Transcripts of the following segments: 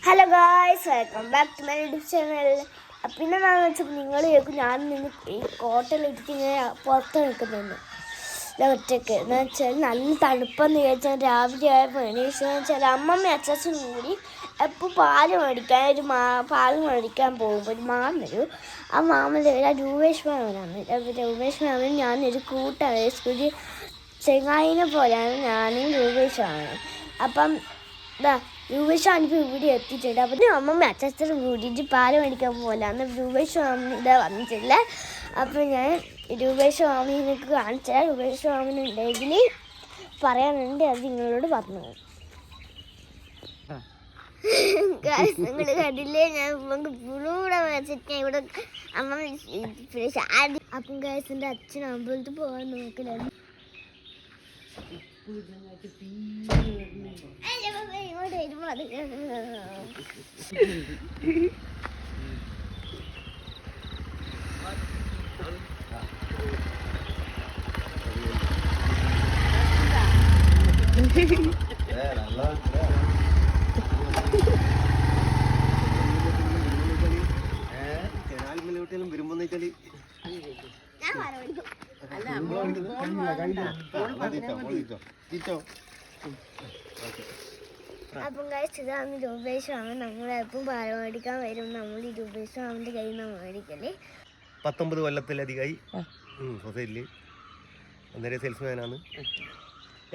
Hello guys, welcome back to my YouTube channel. പിന്നെ എന്താണെന്ന് വെച്ചാൽ നിങ്ങൾ കേൾക്കും ഞാൻ നിന്ന് ഈ കോട്ടയിലിട്ടിട്ട് ഇങ്ങനെ പുറത്ത് നിൽക്കുന്നുണ്ട് ഒറ്റയ്ക്ക്. എന്ന് വെച്ചാൽ നല്ല തണുപ്പെന്ന് ചോദിച്ചാൽ രാവിലെ ആയപ്പോൾ എണീച്ചെന്ന് വെച്ചാൽ അമ്മമ്മ അച്ഛനും കൂടി എപ്പോൾ പാല് മേടിക്കാൻ പോകുമ്പോൾ ഒരു മാമൻ വരും. ആ മാമൻ രൂപേഷ് മാമനാണ്. രൂപേഷ് മാമൻ ഞാനൊരു കൂട്ടാണ്, ഒരു ചെങ്ങായിനെ പോലെയാണ് ഞാനും രൂപേഷ് മാമൻ. അപ്പം രൂപേഷാണിപ്പോൾ ഇവിടെ എത്തിയിട്ടുണ്ട്. അപ്പം അമ്മമ്മ അച്ഛനും കൂടിയിട്ട് പാല് മേടിക്കാൻ പോലെ അന്ന് രൂപേഷ് മാമൻ ഇതാ വന്നിട്ടില്ല. അപ്പം ഞാൻ രൂപേഷ് മാമിനൊക്കെ കാണിച്ചാൽ രൂപേഷ് മാമനുണ്ടെങ്കിൽ പറയാനുണ്ട്, അത് നിങ്ങളോട് പറഞ്ഞു. നിങ്ങൾ കണ്ടില്ലേ, ഞാൻ പുളൂടെ വെച്ചിട്ട് ഇവിടെ അമ്മ ചാടി. അപ്പം ഗായ്സിൻ്റെ അച്ഛൻ അമ്പലത്തിൽ പോകാൻ നോക്കില്ല. അപ്പം കഴിച്ച് ഇതാണ് രൂപേഷ് മാമൻ. നമ്മളെപ്പം പാല് മേടിക്കാൻ വരും. നമ്മൾ ഈ രൂപേഷ് മാമൻ്റെ കയ്യിൽ നിന്ന് മേടിക്കല് 19 കൊല്ലത്തിലധികമായി സൊസൈറ്റിയിൽ. അന്നേരം സെയിൽസ്മാനാണ്.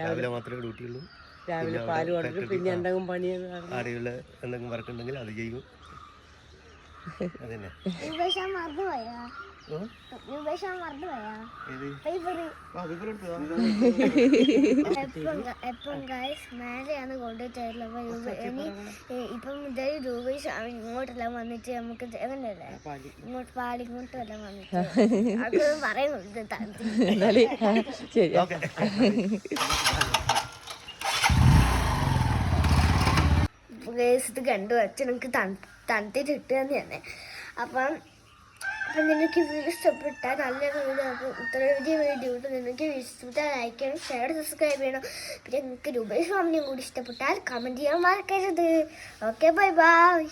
രാവിലെ മാത്രമേ ഡ്യൂട്ടിയുള്ളൂ. രാവിലെ പാല് കൊടുക്കും, പിന്നെ എന്തെങ്കിലും പണി ആടെയുള്ള എന്തെങ്കിലും വർക്ക് ഉണ്ടെങ്കിൽ അത് ചെയ്യും. അതന്നെ. എപ്പം ഗായ്സ് മേലെയാണ് കൊണ്ടുപോയിട്ടുള്ളത്. ഇപ്പം ഇതായി രൂപേഷ് ഇങ്ങോട്ടെല്ലാം വന്നിട്ട് നമുക്ക് അങ്ങനെയല്ലേ ഇങ്ങോട്ട് പാലിങ്ങോട്ടെല്ലാം വന്നിട്ട് അത് പറയുന്നുണ്ട്. ഇത് കണ്ടു അച്ഛൻ നമുക്ക് തണുത്തിട്ട് ഇട്ടുകയെന്ന് തന്നെ. അപ്പം നിനക്ക് വീഡിയോ ഇഷ്ടപ്പെട്ടാൽ നല്ല വീഡിയോ. അപ്പോൾ ഇത്ര വലിയ വീഡിയോ നിനക്ക് ഇഷ്ടപ്പെട്ടാൽ ലൈക്ക് ചെയ്യണം, ഷെയർ സബ്സ്ക്രൈബ് ചെയ്യണം. പിന്നെ നിങ്ങൾക്ക് രൂപേഷ് മാമനെയും കൂടി ഇഷ്ടപ്പെട്ടാൽ കമൻറ്റ് ചെയ്യാൻ മറക്കരുത്. Okay, bye bye.